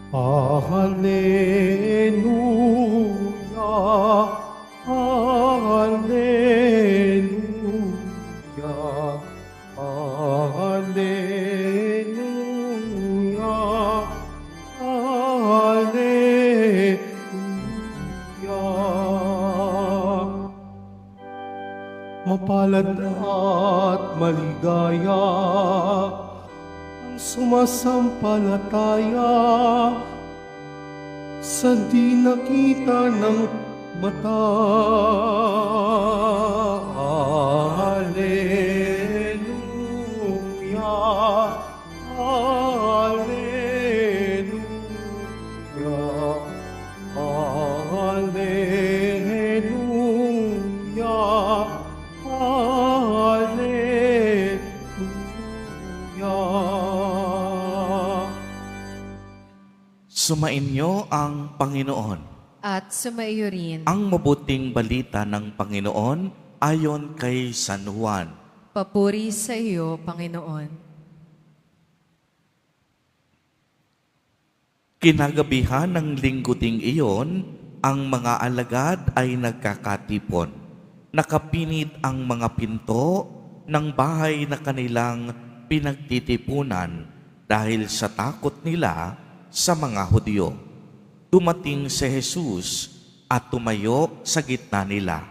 Alleluia, Alleluia, Alleluia, Alleluia. Mapalad at maligaya ang sumasampalataya sa di nakita ng mata. Alleluia, Alleluia, Alleluia, Alleluia. Sumainyo ang Panginoon. At sumaiyo rin. Ang mabuting balita ng Panginoon ayon kay San Juan. Papuri sa iyo, Panginoon. Kinagabihan ng linggo ding iyon, ang mga alagad ay nagkakatipon. Nakapinit ang mga pinto ng bahay na kanilang pinagtitipunan dahil sa takot nila sa mga Hudyo. Dumating si Jesus at tumayo sa gitna nila.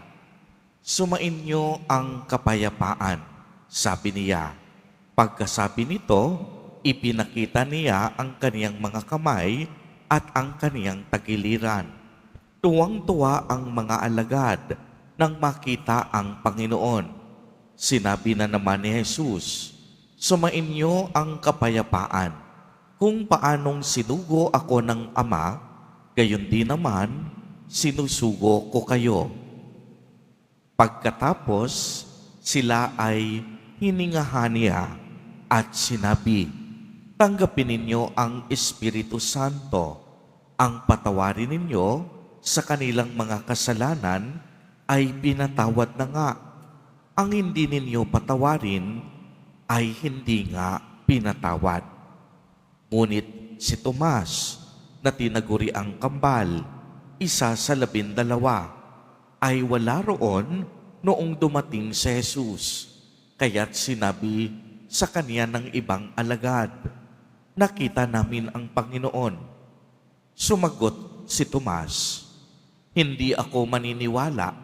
Sumainyo ang kapayapaan, sabi niya. Pagkasabi nito, ipinakita niya ang kaniyang mga kamay at ang kaniyang tagiliran. Tuwang-tuwa ang mga alagad nang makita ang Panginoon. Sinabi na naman ni Jesus, sumainyo ang kapayapaan. Kung paanong sinugo ako ng Ama, gayon din naman sinusugo ko kayo. Pagkatapos, sila ay hiningahan niya at sinabi, tanggapin ninyo ang Espiritu Santo. Ang patawarin ninyo sa kanilang mga kasalanan ay pinatawad na nga. Ang hindi ninyo patawarin ay hindi nga pinatawad. Ngunit si Tomas, na tinaguri ang kambal, isa sa 12, ay wala roon noong dumating si Jesus. Kaya't sinabi sa kanya ng ibang alagad, nakita namin ang Panginoon. Sumagot si Tomas, hindi ako maniniwala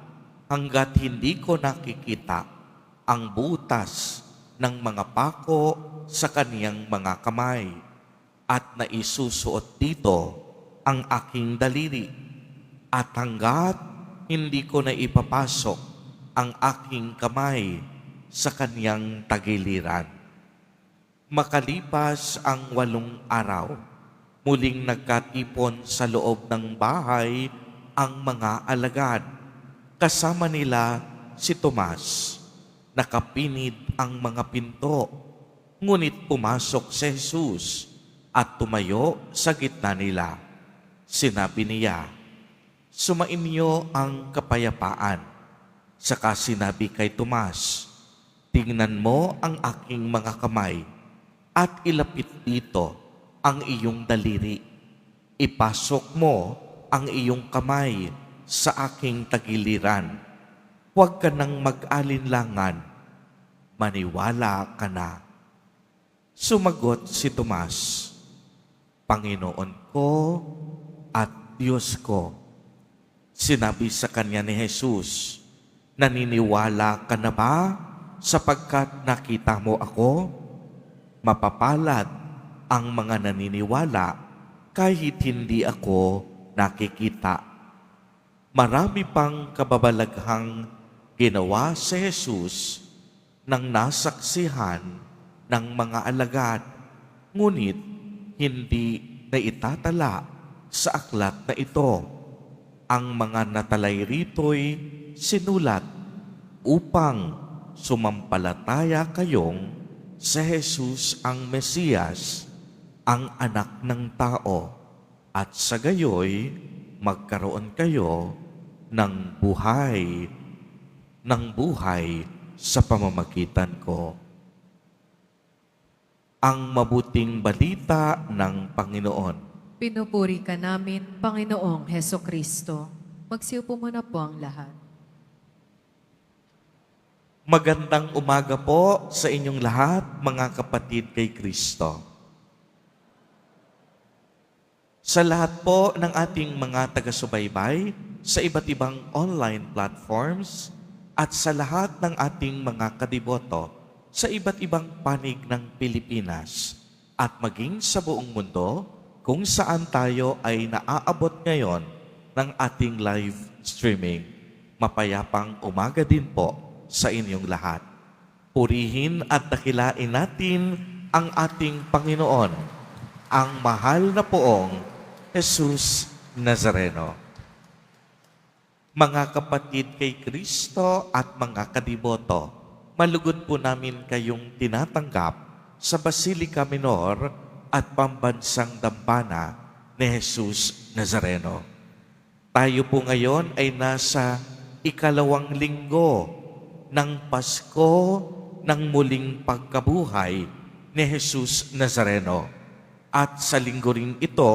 hanggat hindi ko nakikita ang butas ng mga pako sa kaniyang mga kamay at naisusuot dito ang aking daliri, at hanggat hindi ko na ipapasok ang aking kamay sa kaniyang tagiliran. Makalipas ang 8 araw, muling nagkatipon sa loob ng bahay ang mga alagad. Kasama nila si Tomas. Nakapinid ang mga pinto, ngunit pumasok si Jesus at tumayo sa gitna nila. Sinabi niya, sumainyo ang kapayapaan. Saka sinabi kay Tomas, tingnan mo ang aking mga kamay at ilapit dito ang iyong daliri. Ipasok mo ang iyong kamay sa aking tagiliran. Huwag ka nang mag-alinlangan, maniwala ka na. Sumagot si Tomas, Panginoon ko at Diyos ko. Sinabi sa kanya ni Jesus, naniniwala ka na ba sapagkat nakita mo ako? Mapapalad ang mga naniniwala kahit hindi ako nakikita. Marami pang kababalaghang ginawa si Jesus nang nasaksihan ng mga alagad, ngunit hindi na itatala sa aklat na ito. Ang mga natalay rito'y sinulat upang sumampalataya kayong si Jesus ang Mesiyas, ang anak ng tao, at sa gayoy magkaroon kayo ng buhay sa pamamagitan ko. Ang mabuting balita ng Panginoon. Pinupuri ka namin, Panginoong Heso Kristo. Magsiupo muna po ang lahat. Magandang umaga po sa inyong lahat, mga kapatid kay Kristo. Sa lahat po ng ating mga taga-subaybay sa iba't ibang online platforms at sa lahat ng ating mga kadiboto sa iba't ibang panig ng Pilipinas at maging sa buong mundo kung saan tayo ay naaabot ngayon ng ating live streaming. Mapayapang umaga din po sa inyong lahat. Purihin at dakilain natin ang ating Panginoon, ang mahal na poong Jesus Nazareno. Mga kapatid kay Kristo at mga kadiboto, malugod po namin kayong tinatanggap sa Basilica Minor at Pambansang Dambana ni Jesus Nazareno. Tayo po ngayon ay nasa ikalawang linggo ng Pasko ng muling pagkabuhay ni Jesus Nazareno. At sa linggo rin ito,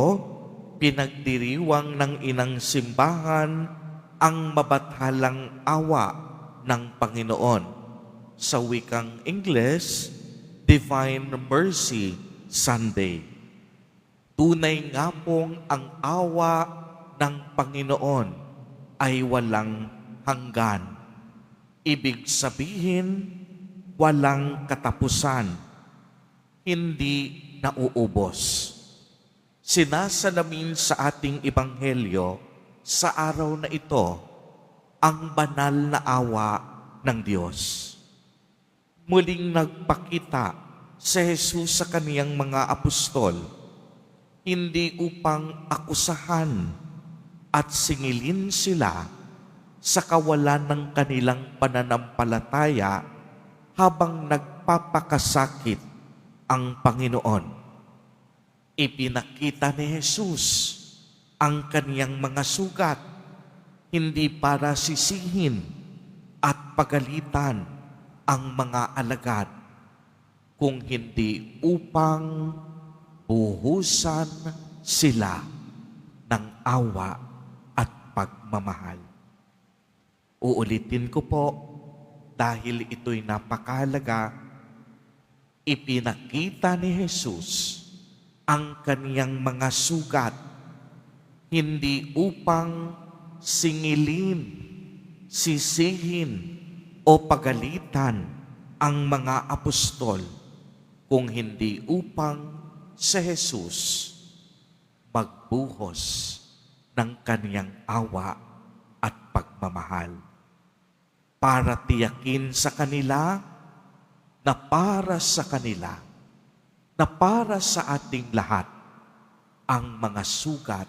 pinagdiriwang ng inang simbahan ang mabathalang awa ng Panginoon. Sa wikang Ingles, Divine Mercy Sunday. Tunay nga pong ang awa ng Panginoon ay walang hanggan. Ibig sabihin, walang katapusan, hindi nauubos. Sinasalamin sa ating ebanghelyo sa araw na ito ang banal na awa ng Diyos. Muling nagpakita si Jesus sa kaniyang mga apostol, hindi upang akusahan at singilin sila sa kawalan ng kanilang pananampalataya habang nagpapakasakit ang Panginoon. Ipinakita ni Jesus ang kaniyang mga sugat, hindi para sisihin at pagalitan ang mga alagad, kung hindi upang buhusan sila ng awa at pagmamahal. Uulitin ko po dahil ito'y napakahalaga. Ipinakita ni Jesus ang kaniyang mga sugat, hindi upang singilin, sisihin o pagalitan ang mga apostol, kung hindi upang si Jesus magbuhos ng kaniyang awa at pagmamahal, para tiyakin sa kanila na para sa kanila, na para sa ating lahat, ang mga sugat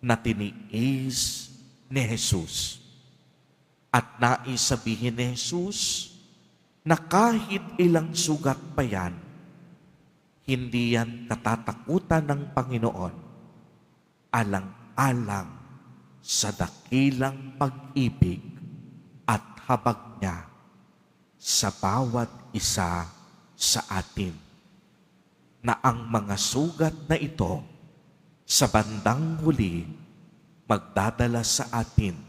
na tiniis ni Jesus. At nais sabihin ni Jesus na kahit ilang sugat pa yan, hindi yan katatakutan ng Panginoon, alang-alang sa dakilang pag-ibig at habag niya sa bawat isa sa atin, na ang mga sugat na ito sa bandang huli magdadala sa atin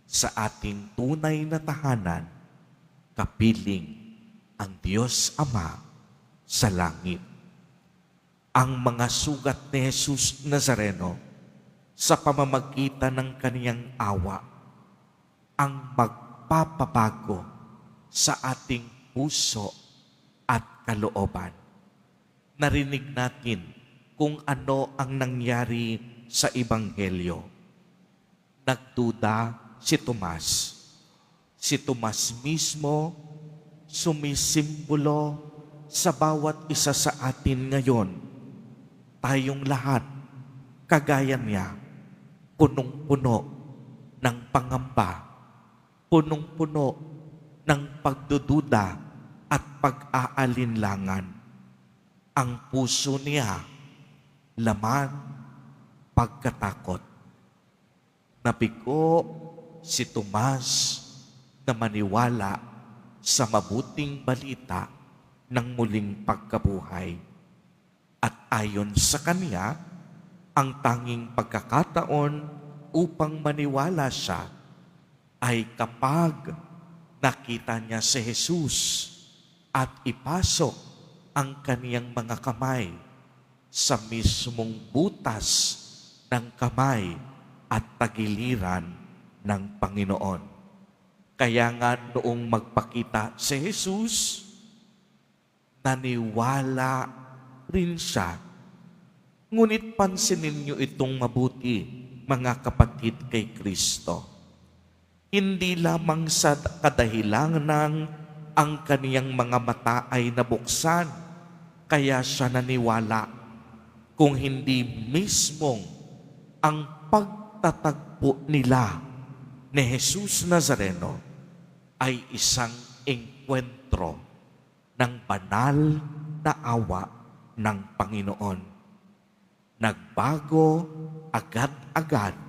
sa ating tunay na tahanan, kapiling ang Diyos Ama sa langit. Ang mga sugat ni Jesus Nazareno sa pamamagitan ng kaniyang awa ang magpapabago sa ating puso at kalooban. Narinig natin kung ano ang nangyari sa Ebanghelyo. Nagduda si Tomas. Si Tomas mismo sumisimbolo sa bawat isa sa atin ngayon. Tayong lahat, kagaya niya, punong-puno ng pangamba, punong-puno ng pagdududa at pag-aalinlangan. Ang puso niya, laman, pagkatakot. Nabigo si Tomas na maniwala sa mabuting balita ng muling pagkabuhay. At ayon sa kanya, Ang tanging pagkakataon upang maniwala siya ay kapag nakita niya si Jesus at ipasok ang kaniyang mga kamay sa mismong butas ng kamay at tagiliran ng Panginoon. Kaya nga noong magpakita si Jesus, naniwala rin siya. Ngunit pansinin niyo itong mabuti, mga kapatid kay Kristo. Hindi lamang sa kadahilanan ang kaniyang mga mata ay nabuksan, kaya siya naniwala, kung hindi mismong ang pagtatagpo nila ni Jesus Nazareno ay isang engkwentro ng banal na awa ng Panginoon. Nagbago agad-agad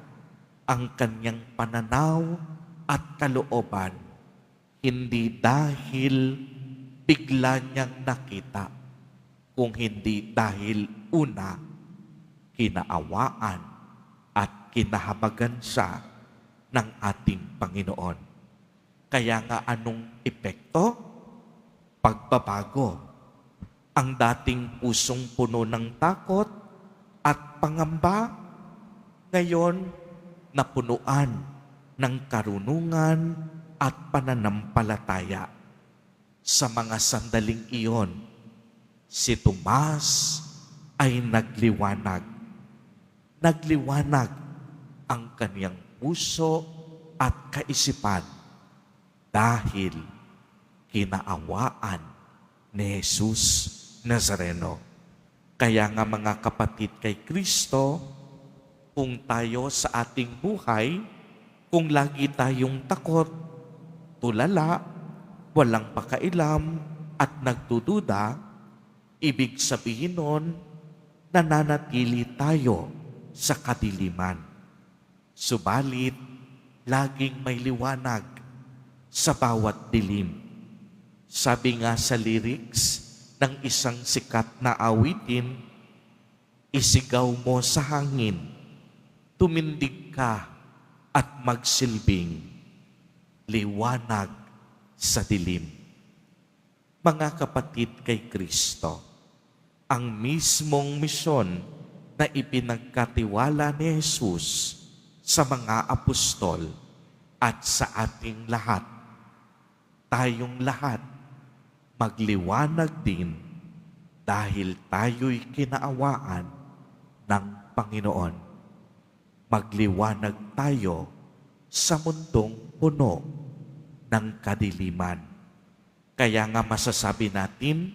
ang kanyang pananaw at kalooban, hindi dahil bigla niyang nakita, kung hindi dahil una, kinaawaan at kinahabagan siya ng ating Panginoon. Kaya nga anong epekto? Pagbabago. Ang dating pusong puno ng takot at pangamba, ngayon napunuan ng karunungan at pananampalataya. Sa mga sandaling iyon, si Tomas ay nagliwanag. Nagliwanag ang kaniyang puso at kaisipan dahil kinaawaan ni Jesus Nazareno. Kaya nga mga kapatid kay Kristo, kung tayo sa ating buhay, kung lagi tayong takot, tulala, walang pakailam at nagdududa, ibig sabihin nun, nananatili tayo sa kadiliman. Subalit, laging may liwanag sa bawat dilim. Sabi nga sa lyrics ng isang sikat na awitin, isigaw mo sa hangin, tumindig ka at magsilbing liwanag sa dilim. Mga kapatid kay Kristo, ang mismong misyon na ipinagkatiwala ni Jesus sa mga apostol at sa ating lahat, tayong lahat magliwanag din dahil tayo'y kinaawaan ng Panginoon. Magliwanag tayo sa mundong puno ng kadiliman. Kaya nga masasabi natin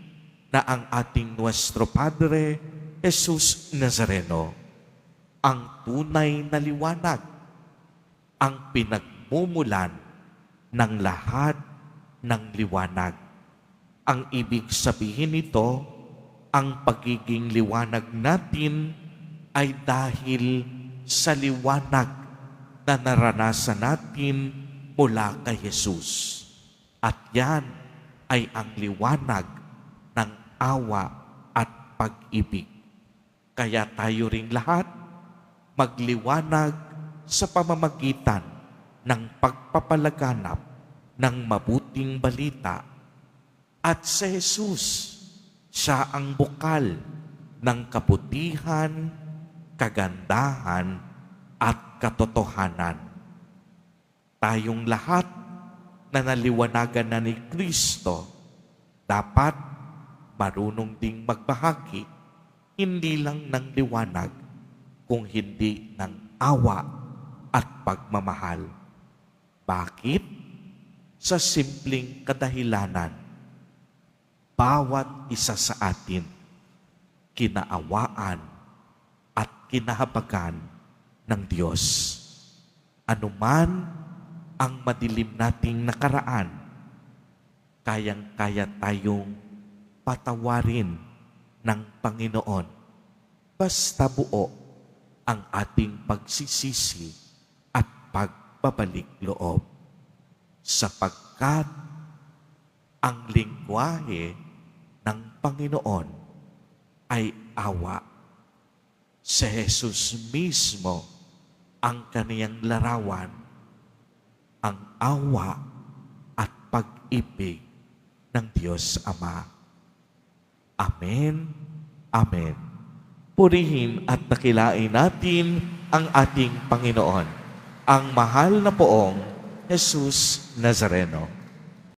na ang ating Nuestro Padre, Jesus Nazareno, ang tunay na liwanag, ang pinagmumulan ng lahat ng liwanag. Ang ibig sabihin nito, ang pagiging liwanag natin ay dahil sa liwanag na naranasan natin mula kay Jesus. At yan ay ang liwanag ng awa at pag-ibig. Kaya tayo ring lahat magliwanag sa pamamagitan ng pagpapalaganap ng mabuting balita. At si Jesus, siya ang bukal ng kabutihan, kagandahan, at katotohanan. Tayong lahat na naliwanagan na ni Kristo, dapat marunong ding magbahagi, hindi lang ng liwanag, kung hindi ng awa at pagmamahal. Bakit? Sa simpleng kadahilanan, bawat isa sa atin kinaawaan at kinahabagan ng Diyos. Anuman ang madilim nating nakaraan, kayang-kaya tayong patawarin ng Panginoon basta buo ang ating pagsisisi at pagbabalik loob. Sapagkat ang lingwahe ng Panginoon ay awa. Si Jesus mismo ang kaniyang larawan, ang awa at pag-ibig ng Diyos Ama. Amen. Amen. Purihin at dakilain natin ang ating Panginoon, ang mahal na poong Jesus Nazareno.